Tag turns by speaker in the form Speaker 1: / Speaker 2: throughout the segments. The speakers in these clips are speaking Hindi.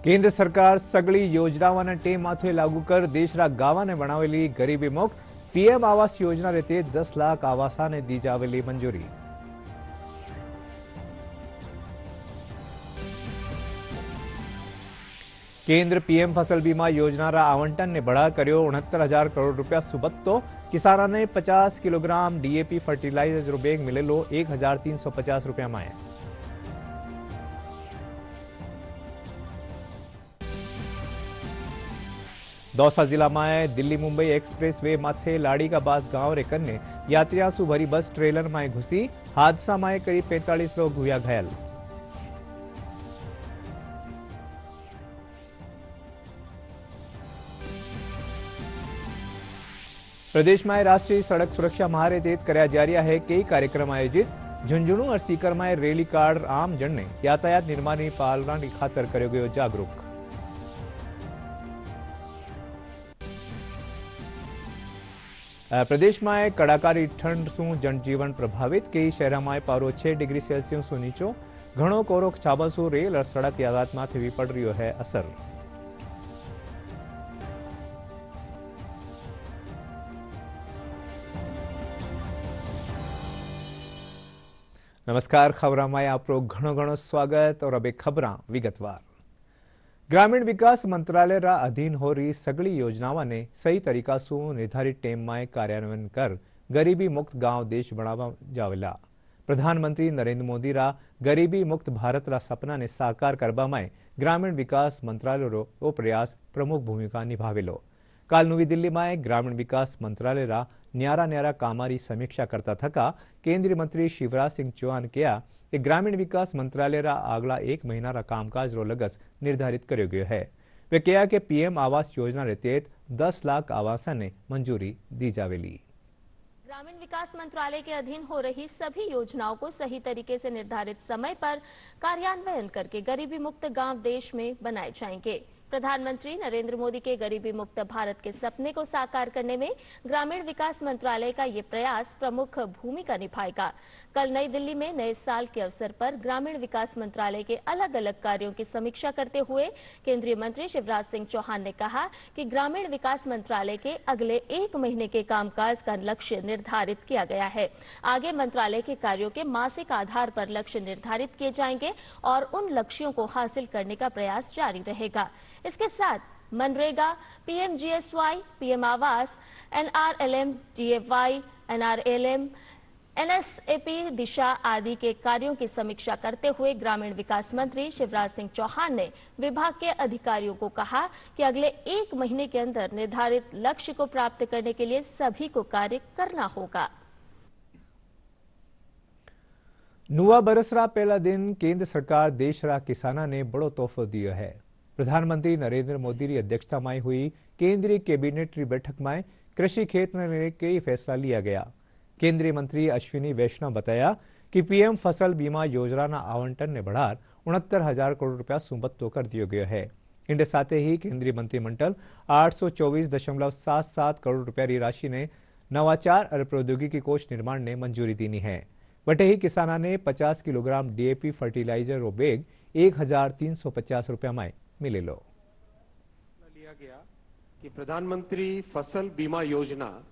Speaker 1: કેન્દ્ર સરકાર સગળી યોજનાઓને ટેમ માથે લાગુ કર દેશના ગાવાને બનાવેલી ગરીબી મુક્ત પીએમ આવાસ યોજના રીતે 10 લાખ આવાસાને દી જાવેલી મંજૂરી। केंद्र पीएम फसल बीमा योजना रा आवंटन ने बढ़ा करो 69,000 करोड़ रुपया सुबत्तो किसाना ने 50 किलोग्राम डीएपी फर्टिलाइजर रो बेग मिलेलो 1,350 रुपया में। दौसा जिला में दिल्ली मुंबई एक्सप्रेस वे माथे लाड़ी का बास गांव रे कन्ने यात्रियों सु भरी बस ट्रेलर में घुसी हादसा में करीब 45 लोग हुआ घायल। प्रदेश में राष्ट्रीय सड़क सुरक्षा माह रे तहत कराया जा रहा है कई कार्यक्रम आयोजित। झुंझुनू और सीकर में रैली काढ़ आम जन ने यातायात निर्माण की पालना की खातर कर्यो गयो जागरूक। प्रदेश में कड़ाकारी ठंड सु जनजीवन प्रभावित। कई शहर में पारो 6 डिग्री सेल्सियस नीचो। घणो कोरो छाबसु रेल और सड़क यातायात में भी पड़ रही है असर। नमस्कार, खबरों में आपको घणो घणो स्वागत और अबे खबरां विगतवार। ग्रामीण विकास मंत्रालय रा अधीन हो रही सगली योजनाओं ने सही तरीका सु निर्धारित टेम में कार्यान्वयन कर गरीबी मुक्त गांव देश बनावा जावेला। प्रधानमंत्री नरेंद्र मोदी रा गरीबी मुक्त भारत रा सपना ने साकार करबा में ग्रामीण विकास मंत्रालय रो प्रयास प्रमुख भूमिका निभावेलो। काल नवी दिल्ली में ग्रामीण विकास मंत्रालय रा न्यारा कामारी समीक्षा करता थका केंद्रीय मंत्री शिवराज सिंह चौहान कहा कि ग्रामीण विकास मंत्रालय रा अगला 1 महीना रा कामकाज रो लगस निर्धारित कर्यो गयो है। वे कहा कि पीएम आवास योजना रे तहत 10 लाख आवास ने मंजूरी दी जावेली।
Speaker 2: ग्रामीण विकास मंत्रालय के अधीन हो रही सभी योजनाओं को सही तरीके से निर्धारित समय पर कार्यान्वयन करके गरीबी मुक्त गांव देश में बनाए जाएंगे। प्रधानमंत्री नरेंद्र मोदी के गरीबी मुक्त भारत के सपने को साकार करने में ग्रामीण विकास मंत्रालय का ये प्रयास प्रमुख भूमिका निभाएगा। कल नई दिल्ली में नए साल के अवसर पर ग्रामीण विकास मंत्रालय के अलग अलग कार्यों की समीक्षा करते हुए केंद्रीय मंत्री शिवराज सिंह चौहान ने कहा कि ग्रामीण विकास मंत्रालय के अगले 1 महीने के कामकाज का लक्ष्य निर्धारित किया गया है। आगे मंत्रालय के कार्यों के मासिक आधार पर लक्ष्य निर्धारित किए जाएंगे और उन लक्ष्यों को हासिल करने का प्रयास जारी रहेगा। इसके साथ मनरेगा, पीएमजीएसवाई, पीएम आवास, एनआरएलएम, डीएफवाई, एनआरएलएम, एनएसएपी दिशा आदि के कार्यों की समीक्षा करते हुए ग्रामीण विकास मंत्री शिवराज सिंह चौहान ने विभाग के अधिकारियों को कहा कि अगले 1 महीने के अंदर निर्धारित लक्ष्य को प्राप्त करने के लिए सभी को कार्य करना होगा।
Speaker 1: नुआ बरसरा पहला दिन केंद्र सरकार देश रा किसाना ने बड़ो तोहफो दियो है। प्रधानमंत्री नरेंद्र मोदी की अध्यक्षता में हुई केंद्रीय कैबिनेट की बैठक में कृषि क्षेत्र में कई फैसला लिया गया। केंद्रीय मंत्री अश्विनी वैष्णव बताया कि पीएम फसल बीमा योजना ना आवंटन ने बढ़ार 69,000 करोड़ रुपया सुबत्तो कर दियो गयो है। इनके साथ ही केंद्रीय मंत्रिमंडल 824.77 करोड़ रुपया की राशि ने नवाचार और प्रौद्योगिकी कोष निर्माण ने मंजूरी दी है। वटे ही किसाना ने 50 किलोग्राम डीएपी फर्टिलाइजर रो बेग 1,350 रुपया में मिले लो।
Speaker 3: लिया गया कि प्रधानमंत्री फसल बीमा योजना,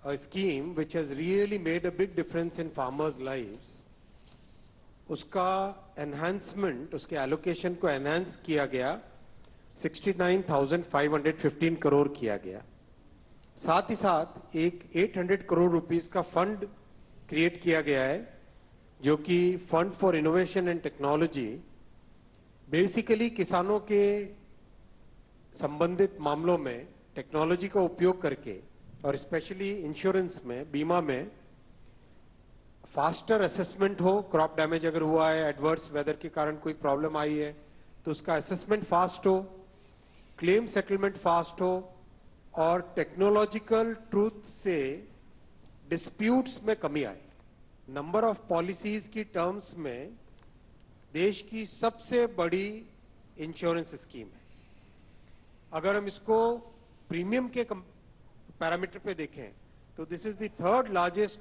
Speaker 3: a scheme which has really made a big difference in farmers' lives, उसका enhancement, उसके allocation को enhance किया गया 69,515 करोड़ किया गया। साथ ही साथ एक 800 करोड़ रुपीस का फंड क्रिएट किया गया है जो कि fund for innovation and technology basically किसानों के संबंधित मामलों में टेक्नोलॉजी का उपयोग करके और स्पेशली इंश्योरेंस में, बीमा में फास्टर असेसमेंट हो। क्रॉप डैमेज अगर हुआ है, एडवर्स वेदर के कारण कोई प्रॉब्लम आई है तो उसका असेसमेंट फास्ट हो, क्लेम सेटलमेंट फास्ट हो और टेक्नोलॉजिकल ट्रूथ से डिस्प्यूट्स में कमी आए। नंबर ऑफ पॉलिसीज की टर्म्स में देश की सबसे बड़ी इंश्योरेंस स्कीम है। अगर हम इसको प्रीमियम के पैरामीटर पे देखें तो this is the 3rd largest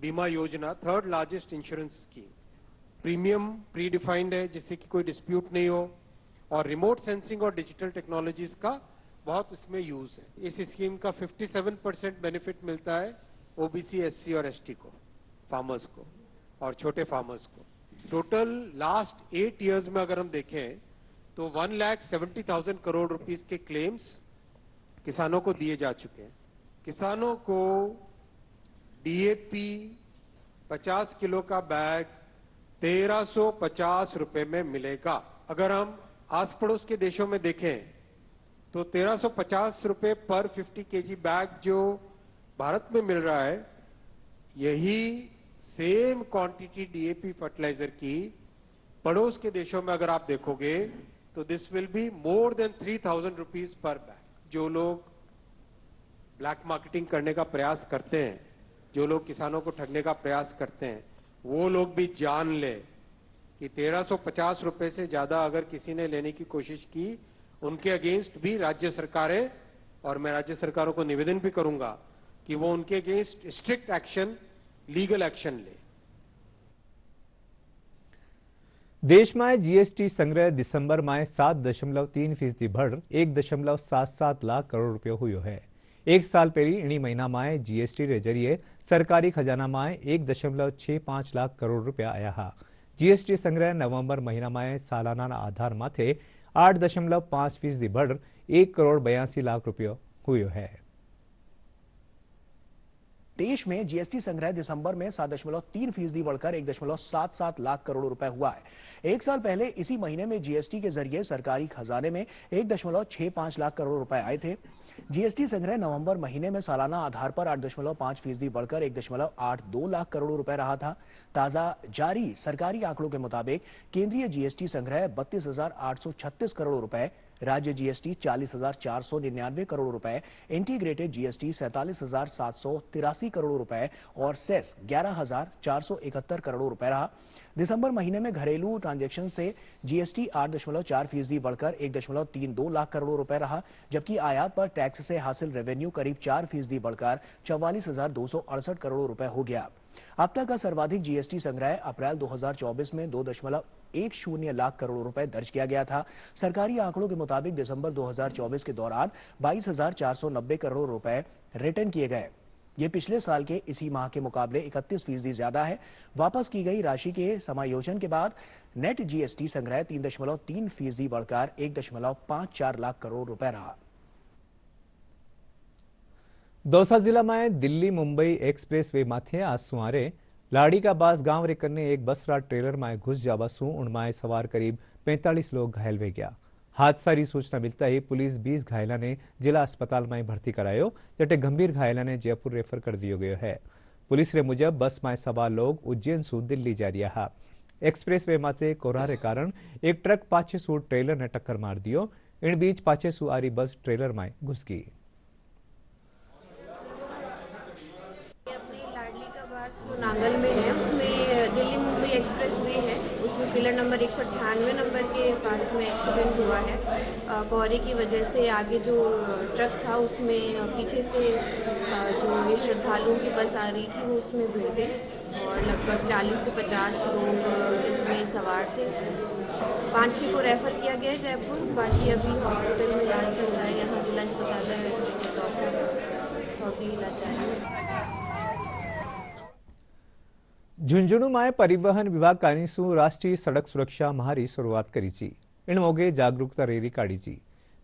Speaker 3: बीमा योजना, 3rd largest insurance scheme premium pre defined है जिससे कि कोई डिस्प्यूट नहीं हो, और रिमोट सेंसिंग और डिजिटल टेक्नोलॉजीज का बहुत इसमें यूज है। इस स्कीम का 57% बेनिफिट मिलता है ओबीसी, एससी और एसटी को, फार्मर्स को और छोटे फार्मर्स को। टोटल लास्ट 8 इयर्स में अगर हम देखें तो 1,70,000 करोड़ रुपीस के क्लेम्स किसानों को दिए जा चुके हैं। किसानों को डीएपी 50 किलो का बैग 1350 रुपए में मिलेगा। अगर हम आस पड़ोस के देशों में देखें तो 1350 रुपए पर 50 केजी बैग जो भारत में मिल रहा है, यही सेम क्वांटिटी डीएपी फर्टिलाइजर की पड़ोस के देशों में अगर आप देखोगे तो this will be more than 3,000 rupees per bag. जो लोग ब्लैक मार्केटिंग करने का प्रयास करते हैं, जो लोग किसानों को ठगने का प्रयास करते हैं, वो लोग भी जान ले कि 1350 रुपए से ज्यादा अगर किसी ने लेने की कोशिश की, उनके अगेंस्ट भी राज्य सरकारें, और मैं राज्य सरकारों को निवेदन भी करूंगा कि वो उनके against strict action, legal action ले।
Speaker 1: देश में जीएसटी संग्रह दिसंबर में 7.3% बढ़ 1.77 लाख करोड़ रुपये हुयो है। एक साल पहली इन्हीं महीना में जीएसटी के जरिए सरकारी खजाना में 1.65 लाख करोड़ रुपया आया है। जीएसटी संग्रह नवंबर महीना में सालाना आधार माथे 8.5% बढ़ 1.82 लाख रुपये हुयो है।
Speaker 4: देश में जीएसटी संग्रह दिसंबर में 7.3% बढ़कर 1.77 लाख करोड़ रुपए हुआ है। एक साल पहले इसी महीने में जीएसटी के जरिए सरकारी खजाने में 1.65 लाख करोड़ रुपए आए थे। जीएसटी संग्रह नवंबर महीने में सालाना आधार पर 8.5% बढ़कर 1.82 लाख करोड़ रुपए रहा था। ताजा जारी सरकारी आंकड़ों के मुताबिक केंद्रीय जीएसटी संग्रह 32,836 करोड़ रुपए, राज्य जीएसटी 40,499 करोड़ रुपए, इंटीग्रेटेड जीएसटी 47,783 करोड़ रुपए और सेस 11,471 करोड़ रुपए रहा। दिसंबर महीने में घरेलू ट्रांजैक्शन से जीएसटी 8.4% बढ़कर 1.32 लाख करोड़ रुपए रहा, जबकि आयात पर टैक्स से हासिल रेवेन्यू करीब 4% बढ़कर 44,268 करोड़ रुपए हो गया। अब तक का सर्वाधिक जीएसटी संग्रह अप्रैल 2024 में 2.10 लाख करोड़ रुपए दर्ज किया गया था। सरकारी आंकड़ों के मुताबिक दिसंबर 2024 के दौरान 22,490 करोड़ रुपए रिटर्न किए गए। ये पिछले साल के इसी माह के मुकाबले 31% ज्यादा है। वापस की गई राशि के समायोजन के बाद नेट जीएसटी संग्रह 3.3% बढ़कर 1.54 लाख करोड़ रुपए रहा।
Speaker 1: दौसा जिला में दिल्ली मुंबई एक्सप्रेस वे माथे आज सुमारे लाड़ी का बास गांव रे कन्ने एक बस रा ट्रेलर में घुस जावा सु उनमें सवार करीब 45 लोग घायल हो गया। हादसा की सूचना मिलता ही पुलिस 20 घायलों ने जिला अस्पताल में भर्ती करायो, जटे गंभीर घायलों ने जयपुर रेफर कर दियो गयो है। पुलिस रे मुजब बस में सवार लोग उज्जैन सु दिल्ली जा रहा है। एक्सप्रेस वे माथे कोहरा रे कारण एक ट्रक पाछे सु ट्रेलर ने टक्कर मार दियो। इन बीच पाछे सु आ रही बस ट्रेलर में घुस गई।
Speaker 5: जो नांगल में है उसमें दिल्ली मुंबई एक्सप्रेस वे है, उसमें पिलर नंबर 198 नंबर के पास में एक्सीडेंट हुआ है। कोहरे की वजह से आगे जो ट्रक था उसमें पीछे से जो ये श्रद्धालुओं की बस आ रही थी वो उसमें भिड़ गई और लगभग 40 से 50 लोग इसमें सवार थे। 5-6 को रेफ़र किया गया है जयपुर, बाकी अभी हॉस्पिटल में इलाज चल रहा है। यहाँ जिला अस्पताल है, इलाज जारी है।
Speaker 1: झुंझुनू में परिवहन विभाग कानीसु राष्ट्रीय सड़क सुरक्षा माह की शुरुआत करी ची। इन मौके जागरूकता रैली काढ़ी ची।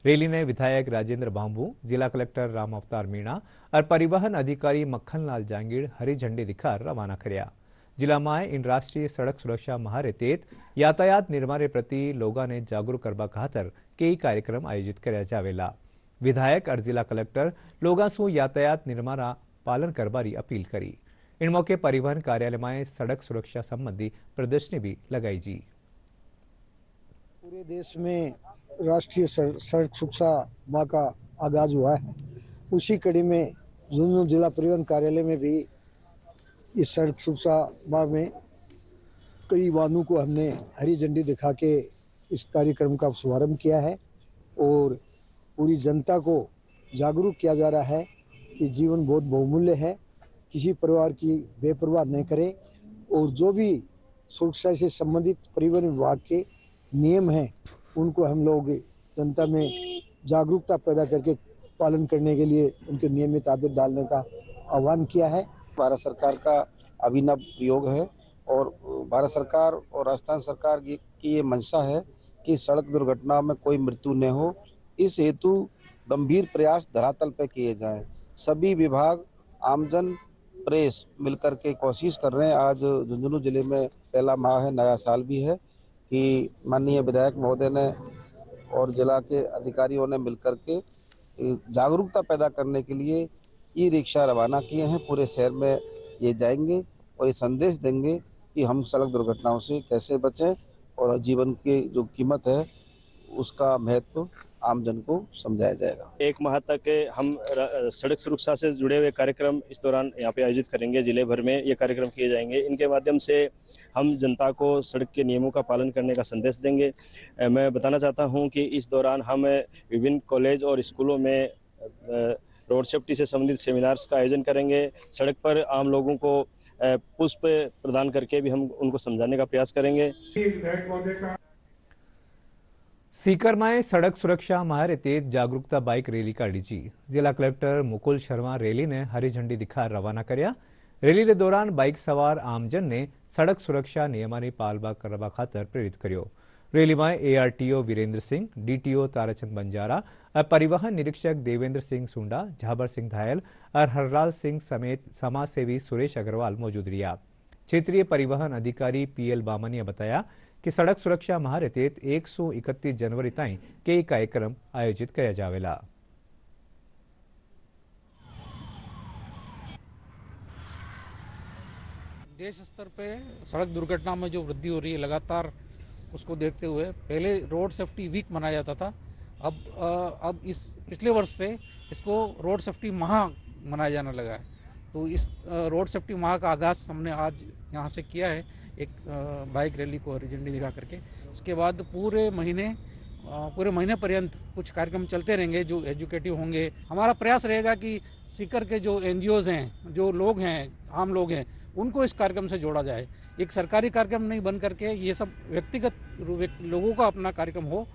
Speaker 1: रैली ने विधायक राजेंद्र बांबू, जिला कलेक्टर राम अवतार मीणा और परिवहन अधिकारी मक्खनलाल जांगीड़ हरी झंडी दिखार रवाना कर्या। जिला में इन राष्ट्रीय सड़क सुरक्षा माह रे तहत यातायात निर्माण के प्रति लोगों ने जागरूक करवा खातर कई कार्यक्रम आयोजित कर्या जावेला। विधायक और जिला कलेक्टर लोगों सु यातायात निर्माण पालन करवारी अपील करी। इन मौके परिवहन कार्यालय में सड़क सुरक्षा संबंधी प्रदर्शनी भी लगाई जी।
Speaker 6: पूरे देश में राष्ट्रीय सड़क सुरक्षा माह का आगाज हुआ है। उसी कड़ी में झुंझुनू जिला परिवहन कार्यालय में भी इस सड़क सुरक्षा माह में कई वाहनों को हमने हरी झंडी दिखा के इस कार्यक्रम का शुभारंभ किया है और पूरी जनता को जागरूक किया जा रहा है कि जीवन बहुत बहुमूल्य है, किसी परिवार की बेपरवाह नहीं करें और जो भी सुरक्षा से संबंधित परिवहन विभाग के नियम हैं उनको हम लोग जनता में जागरूकता पैदा करके पालन करने के लिए उनके नियमित आदत डालने का आह्वान किया है।
Speaker 7: भारत सरकार का अभिनव प्रयोग है और भारत सरकार और राजस्थान सरकार की ये मंशा है कि सड़क दुर्घटना में कोई मृत्यु न हो। इस हेतु गंभीर प्रयास धरातल पर किए जाएं। सभी विभाग, आमजन, प्रेस मिलकर के कोशिश कर रहे हैं। आज झुंझुनू जिले में पहला माह है, नया साल भी है, कि माननीय विधायक महोदय ने और जिला के अधिकारियों ने मिलकर के जागरूकता पैदा करने के लिए ई रिक्शा रवाना किए हैं। पूरे शहर में ये जाएंगे और ये संदेश देंगे कि हम सड़क दुर्घटनाओं से कैसे बचें और जीवन की जो कीमत है उसका महत्व आमजन को समझाया जाएगा।
Speaker 8: एक माह तक हम सड़क सुरक्षा से जुड़े हुए कार्यक्रम इस दौरान यहाँ पे आयोजित करेंगे। जिले भर में ये कार्यक्रम किए जाएंगे। इनके माध्यम से हम जनता को सड़क के नियमों का पालन करने का संदेश देंगे। मैं बताना चाहता हूँ कि इस दौरान हम विभिन्न कॉलेज और स्कूलों में रोड सेफ्टी से संबंधित सेमिनार्स का आयोजन करेंगे। सड़क पर आम लोगों को पुष्प प्रदान करके भी हम उनको समझाने का प्रयास करेंगे।
Speaker 1: सीकर में सड़क सुरक्षा माह तेज जागरूकता बाइक रैली काढ़ी जी। जिला कलेक्टर मुकुल शर्मा रैली ने हरी झंडी दिखा रवाना कर्या। रैली के दौरान बाइक सवार आमजन ने सड़क सुरक्षा नियमों पालवा करवा खातर प्रेरित कर्यो। रैली में एआरटीओ वीरेंद्र सिंह, डीटीओ ताराचंद बंजारा और परिवहन निरीक्षक देवेंद्र सिंह सुंडा, झाबर सिंह धायल और हरलाल सिंह समेत समाजसेवी सुरेश अग्रवाल मौजूद रहा। क्षेत्रीय परिवहन अधिकारी पीएल बामनी ने बताया कि सड़क सुरक्षा माह तेज 131 जनवरी ताईं कई कार्यक्रम आयोजित किया जावेला।
Speaker 9: देश स्तर पे सड़क दुर्घटना में जो वृद्धि हो रही है लगातार, उसको देखते हुए पहले रोड सेफ्टी वीक मनाया जाता था। अब इस पिछले वर्ष से इसको रोड सेफ्टी माह मनाया जाने लगा है। तो इस रोड सेफ्टी माह का आगाज़ हमने आज यहाँ से किया है, एक बाइक रैली को हरी झंडी दिखा करके। इसके बाद पूरे महीने पर्यंत कुछ कार्यक्रम चलते रहेंगे जो एजुकेटिव होंगे। हमारा प्रयास रहेगा कि सीकर के जो एनजीओज हैं, जो लोग हैं, आम लोग हैं, उनको इस कार्यक्रम से जोड़ा जाए। एक सरकारी कार्यक्रम नहीं बन करके ये सब व्यक्तिगत लोगों का अपना कार्यक्रम हो।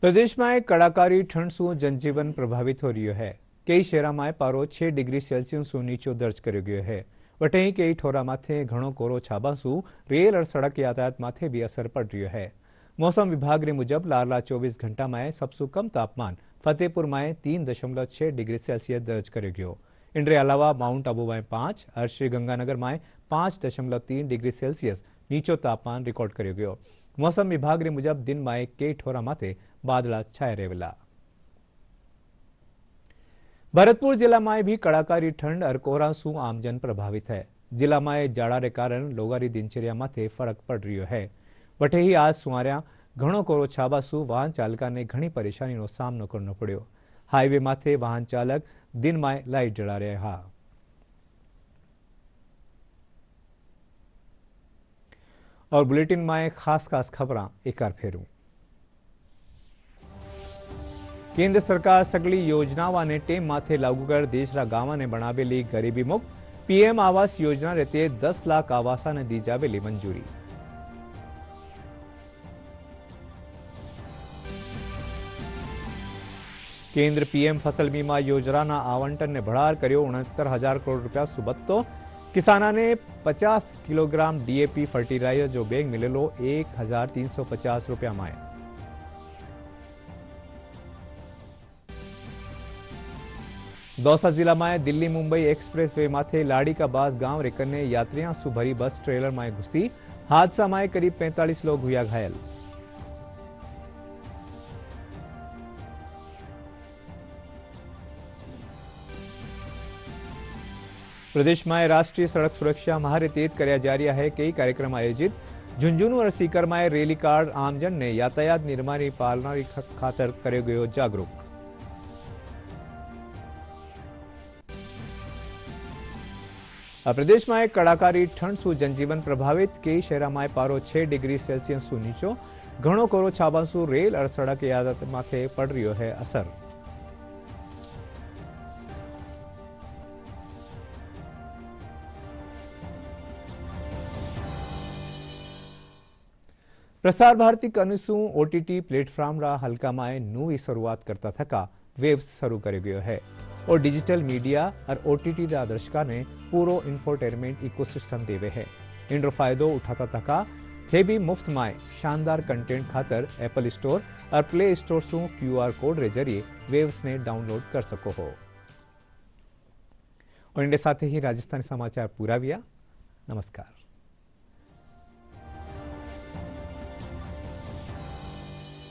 Speaker 1: प्रदेश में कड़ाकारी ठंड से जनजीवन प्रभावित हो रही है। कई शहरों में पारो 6 डिग्री सेल्सियस नीचो दर्ज करो गयो है। वटे कई ठोरा माथे घणो कोरो छाबासू रेल और सड़क यातायात माथे भी असर पड़ रही है। मौसम विभाग ने मुजब लाला 24 घंटा में सबसे कम तापमान फतेहपुर में 3.6 डिग्री सेल्सियस दर्ज करो गयो। इनके अलावा माउंट आबू में 5 और श्रीगंगानगर में 5.3 डिग्री सेल्सियस नीचो तापमान रिकॉर्ड करो गयो। मौसम विभाग ने मुजब दिन में कई ठोरा माथे बादला छाया रहेला। भरतपुर जिला में भी कड़ाकारी ठंड और कोहरा से आमजन प्रभावित है। जिला में जाड़ा के कारण लोगों की दिनचर्या माथे फर्क पड़ रही है। वटे ही आज सुमारिया घणो कोरो छाबासू वाहन चालका ने घणी परेशानी नो सामनो करनो पड़ो। हाईवे माथे वाहन चालक दिन में लाइट जला रहा। और बुलेटिन में खास खबर एक बार फेरू। केंद्र सरकार सगली योजनाओं ने टेम माथे लागू कर देश रा गांव ने बनावेली गरीबी मुक्त पीएम आवास योजना रहते 10 लाख आवासा ने दी जावेली मंजूरी। केंद्र पीएम फसल बीमा योजना आवंटन ने बढ़ार करो 69,000 करोड़ रुपया सुबत्तो। किसाना ने 50 किलोग्राम डीएपी फर्टिलाइजर जो बैग मिलेलो 1,350 रुपया में। दौसा जिला में दिल्ली मुंबई एक्सप्रेस वे माथे लाड़ी का बास गांव रेकने यात्रियों से भरी बस ट्रेलर में घुसी। हादसा में करीब 45 लोग हुआ घायल। प्रदेश में राष्ट्रीय सड़क सुरक्षा माह तेज कराया जा रहा है। कई कार्यक्रम आयोजित। झुंझुनू और सीकर में रैली कार्ड आमजन ने यातायात नियमों पालना खातर करो गयो जागरूक। प्रदेश में कड़ाकारी ठंड से जनजीवन प्रभावित। कई शहरों में पारो 6 डिग्री सेल्सियस से नीचो। घणो कोरो छाबासू रेल और सड़क यातायात माथे पड़ रही है असर। પ્રસાર ભારતી કનુસું ઓટીટી પ્લેટફોર્મરા હલકામાં નવી શરૂઆત કરતા થકા वेव्स शुरू कर गयो है और डिजिटल मीडिया और ओटीटी दर्शका ने पूरो इंफोटेनमेंट इकोसिस्टम देवे है। इनरो फायदो उठाता तका थे भी मुफ्त माए शानदार कंटेंट खातर एप्पल स्टोर और प्ले स्टोर सु क्यूआर कोड रे जरिए वेव्स ने डाउनलोड कर सको हो। और इनके साथ ही राजस्थानी समाचार पूरा हुआ। नमस्कार।